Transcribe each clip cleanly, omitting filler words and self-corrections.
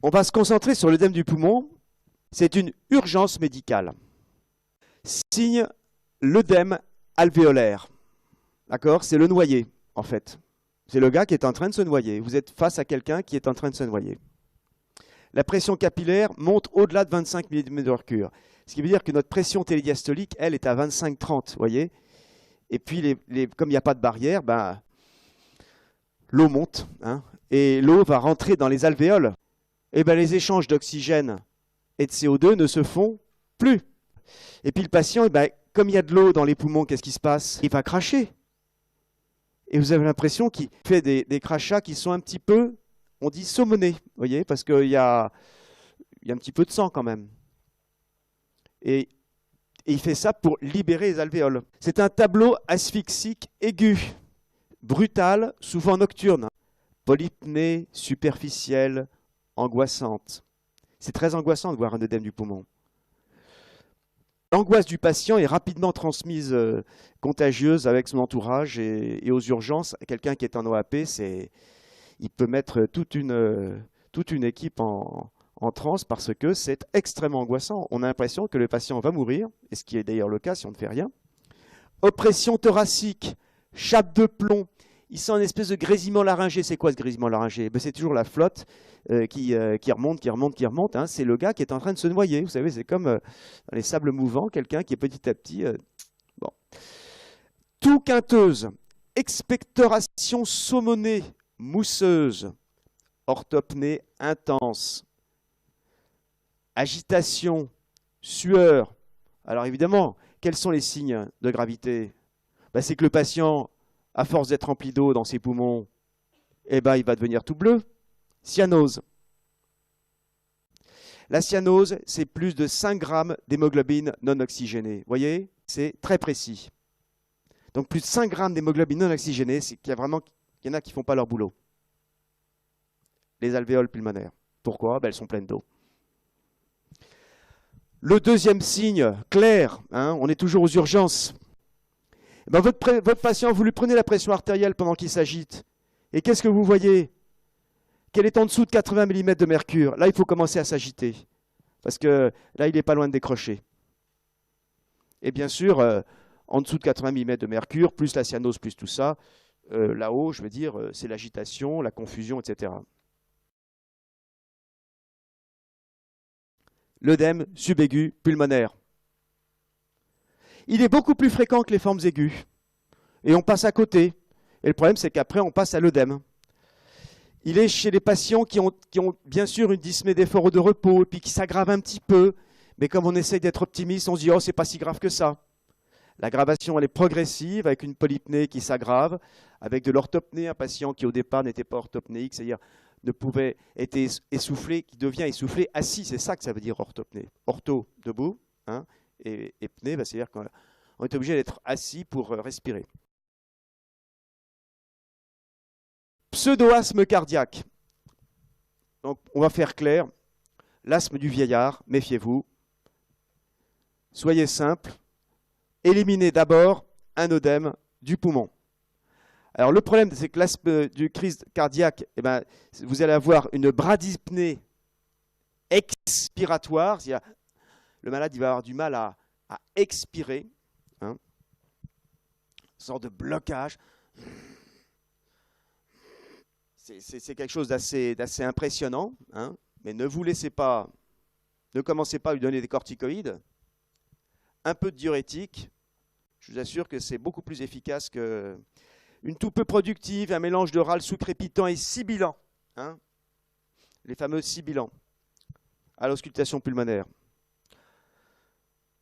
On va se concentrer sur l'œdème du poumon. C'est une urgence médicale. Signe l'œdème alvéolaire. D'accord? C'est le noyé, en fait. C'est le gars qui est en train de se noyer. Vous êtes face à quelqu'un qui est en train de se noyer. La pression capillaire monte au-delà de 25 mm de mercure. Ce qui veut dire que notre pression télédiastolique, elle, est à 25-30, voyez? Et puis, comme il n'y a pas de barrière, ben, l'eau monte, hein, et l'eau va rentrer dans les alvéoles. Et ben, les échanges d'oxygène et de CO2 ne se font plus. Et puis le patient, ben, comme il y a de l'eau dans les poumons, qu'est-ce qui se passe? Il va cracher. Et vous avez l'impression qu'il fait des crachats qui sont un petit peu, on dit saumonés, vous voyez, parce qu'il y a un petit peu de sang quand même. Et il fait ça pour libérer les alvéoles. C'est un tableau asphyxique aigu, brutal, souvent nocturne. Polypnée superficielle, angoissante. C'est très angoissant de voir un œdème du poumon. L'angoisse du patient est rapidement transmise contagieuse avec son entourage et aux urgences. Quelqu'un qui est en OAP, il peut mettre toute une équipe en transe parce que c'est extrêmement angoissant. On a l'impression que le patient va mourir, et ce qui est d'ailleurs le cas si on ne fait rien. Oppression thoracique, chape de plomb. Il sent une espèce de grésillement laryngé. C'est quoi ce grésillement laryngé? Ben, c'est toujours la flotte qui remonte. Hein. C'est le gars qui est en train de se noyer. Vous savez, c'est comme dans les sables mouvants, quelqu'un qui est petit à petit... bon. Toux quinteuse, expectoration saumonée, mousseuse, orthopnée intense, agitation, sueur. Alors évidemment, quels sont les signes de gravité? Ben, c'est que le patient, à force d'être rempli d'eau dans ses poumons, eh ben, il va devenir tout bleu. Cyanose. La cyanose, c'est plus de 5 grammes d'hémoglobine non oxygénée. Vous voyez, c'est très précis. Donc plus de 5 grammes d'hémoglobine non oxygénée, c'est qu'il y en a qui ne font pas leur boulot. Les alvéoles pulmonaires. Pourquoi? Ben, elles sont pleines d'eau. Le deuxième signe, clair, hein, on est toujours aux urgences. Ben, votre patient, vous lui prenez la pression artérielle pendant qu'il s'agite. Et qu'est-ce que vous voyez? Qu'elle est en dessous de 80 mm de mercure. Là, il faut commencer à s'agiter. Parce que là, il n'est pas loin de décrocher. Et bien sûr, en dessous de 80 mm de mercure, plus la cyanose, plus tout ça, là-haut, je veux dire, c'est l'agitation, la confusion, etc. L'œdème subaigu pulmonaire. Il est beaucoup plus fréquent que les formes aiguës. Et on passe à côté. Et le problème, c'est qu'après, on passe à l'œdème. Il est chez les patients qui ont bien sûr une dyspnée d'effort ou de repos, et puis qui s'aggravent un petit peu. Mais comme on essaye d'être optimiste, on se dit « Oh, c'est pas si grave que ça ». L'aggravation, elle est progressive, avec une polypnée qui s'aggrave, avec de l'orthopnée, un patient qui au départ n'était pas orthopnéique, c'est-à-dire ne pouvait être essoufflé, qui devient essoufflé assis. C'est ça que ça veut dire orthopnée. Ortho, debout, hein, et pnée, bah, c'est-à-dire qu'on est obligé d'être assis pour respirer. Pseudo-asthme cardiaque. Donc, on va faire clair. L'asthme du vieillard, méfiez-vous. Soyez simple. Éliminez d'abord un œdème du poumon. Alors, le problème, c'est que l'asthme du crise cardiaque, eh ben, vous allez avoir une bradypnée expiratoire. Le malade il va avoir du mal à expirer. Hein, une sorte de blocage. C'est quelque chose d'assez impressionnant, hein, mais ne commencez pas à lui donner des corticoïdes. Un peu de diurétique, je vous assure que c'est beaucoup plus efficace qu'une toux peu productive, un mélange de râle sous-crépitant et sibilant, hein, les fameux sibilants, à l'auscultation pulmonaire.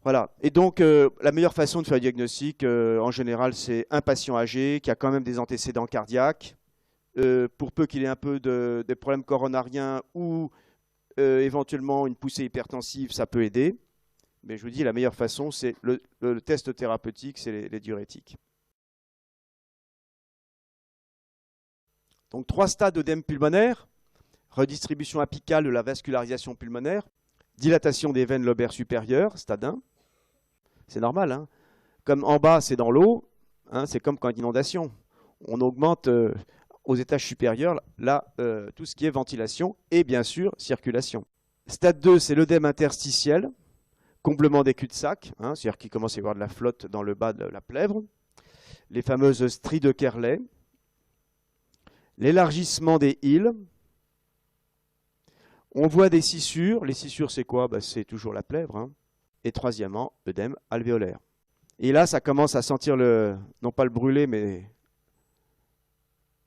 Voilà. Et donc, la meilleure façon de faire le diagnostic, en général, c'est un patient âgé qui a quand même des antécédents cardiaques, pour peu qu'il ait un peu de problèmes coronariens ou éventuellement une poussée hypertensive, ça peut aider. Mais je vous dis, la meilleure façon, c'est le test thérapeutique, c'est les diurétiques. Donc 3 stades d'œdème pulmonaire, redistribution apicale de la vascularisation pulmonaire, dilatation des veines lobaires supérieures, stade 1. C'est normal, hein. Comme en bas, c'est dans l'eau, hein, c'est comme quand il y a une inondation. On augmente aux étages supérieurs, là, tout ce qui est ventilation et bien sûr circulation. Stade 2, c'est l'œdème interstitiel, comblement des cul-de-sac, hein, c'est-à-dire qu'il commence à y avoir de la flotte dans le bas de la plèvre, les fameuses stries de Kerley, l'élargissement des îles. On voit des scissures. Les scissures, c'est quoi? C'est toujours la plèvre. Hein. Et troisièmement, œdème alvéolaire. Et là, ça commence à sentir non pas le brûlé, mais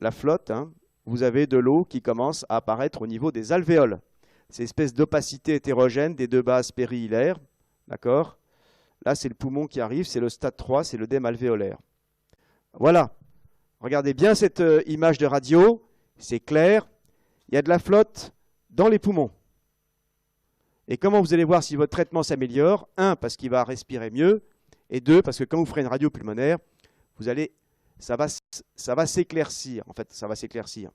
la flotte. Hein. Vous avez de l'eau qui commence à apparaître au niveau des alvéoles. Ces espèces d'opacité hétérogène des deux bases périhilaires. D'accord? Là, c'est le poumon qui arrive. C'est le stade 3, c'est l'œdème alvéolaire. Voilà. Regardez bien cette image de radio. C'est clair. Il y a de la flotte dans les poumons. Et comment vous allez voir si votre traitement s'améliore? 1, parce qu'il va respirer mieux. Et 2, parce que quand vous ferez une radio pulmonaire, ça va s'éclaircir. En fait, ça va s'éclaircir.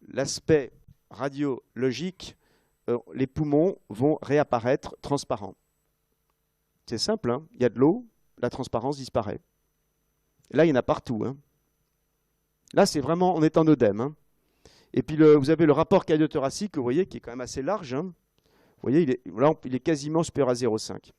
L'aspect radiologique, les poumons vont réapparaître transparents. C'est simple, hein, il y a de l'eau, la transparence disparaît. Et là, il y en a partout. Hein. Là, c'est vraiment, on est en œdème. Hein. Et puis, vous avez le rapport cardio-thoracique, vous voyez, qui est quand même assez large. Hein. Vous voyez, là, il est quasiment supérieur à 0,5.